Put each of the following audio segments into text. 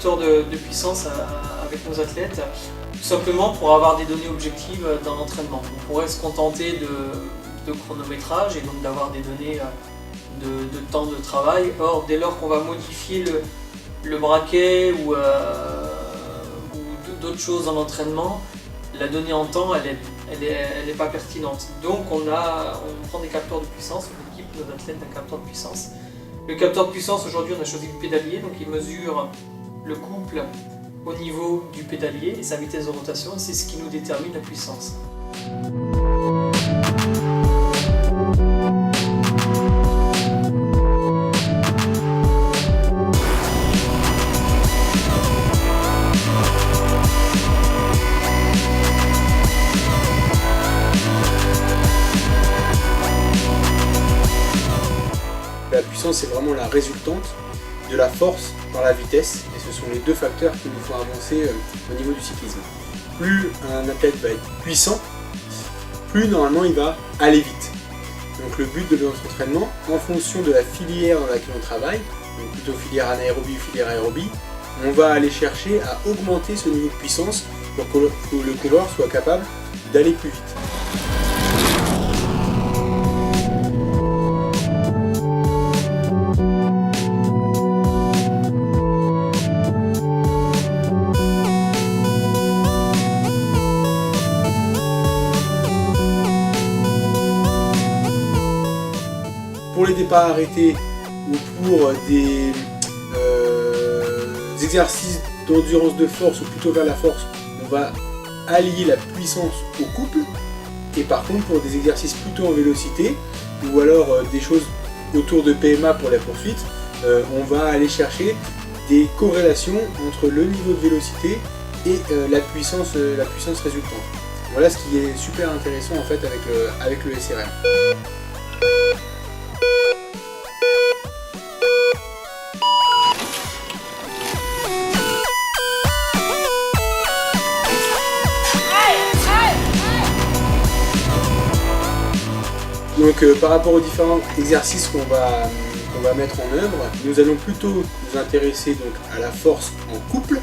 capteurs de puissance avec nos athlètes, tout simplement pour avoir des données objectives dans l'entraînement. On pourrait se contenter de chronométrage et donc d'avoir des données de temps de travail. Or, dès lors qu'on va modifier le braquet ou d'autres choses dans l'entraînement, la donnée en temps, elle est pas pertinente. Donc on prend des capteurs de puissance, on équipe nos athlètes d'un capteur de puissance. Le capteur de puissance, aujourd'hui on a choisi le pédalier, donc il mesure le couple au niveau du pédalier et sa vitesse de rotation, c'est ce qui nous détermine la puissance. La puissance, c'est vraiment la résultante de la force par la vitesse, et ce sont les deux facteurs qui nous font avancer au niveau du cyclisme. Plus un athlète va être puissant, plus normalement il va aller vite. Donc le but de notre entraînement, en fonction de la filière dans laquelle on travaille, donc plutôt filière anaérobie ou filière aérobie, on va aller chercher à augmenter ce niveau de puissance pour que le coureur soit capable d'aller plus vite. Pour les départs arrêtés ou pour des exercices d'endurance de force ou plutôt vers la force, on va allier la puissance au couple. Et par contre pour des exercices plutôt en vélocité ou alors des choses autour de PMA pour la poursuite, on va aller chercher des corrélations entre le niveau de vélocité et la puissance résultante. Voilà ce qui est super intéressant en fait avec le SRM. Donc par rapport aux différents exercices qu'on va mettre en œuvre, nous allons plutôt nous intéresser donc à la force en couple,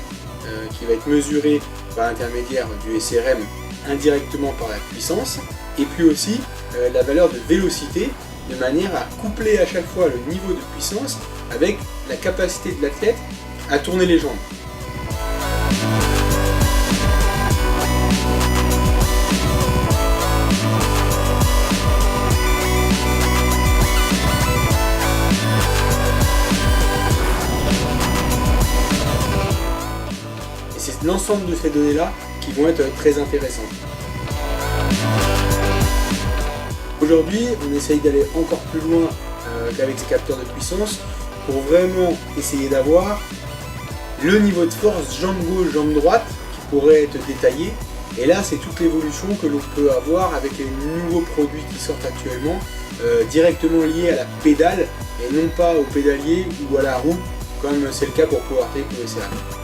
qui va être mesurée par l'intermédiaire du SRM indirectement par la puissance, et puis aussi la valeur de vélocité, de manière à coupler à chaque fois le niveau de puissance avec la capacité de l'athlète à tourner les jambes. C'est l'ensemble de ces données-là qui vont être très intéressantes. Aujourd'hui, on essaye d'aller encore plus loin qu'avec ces capteurs de puissance pour vraiment essayer d'avoir le niveau de force jambe gauche, jambe droite qui pourrait être détaillé. Et là, c'est toute l'évolution que l'on peut avoir avec les nouveaux produits qui sortent actuellement, directement liés à la pédale et non pas au pédalier ou à la roue, comme c'est le cas pour PowerTech ou SRM.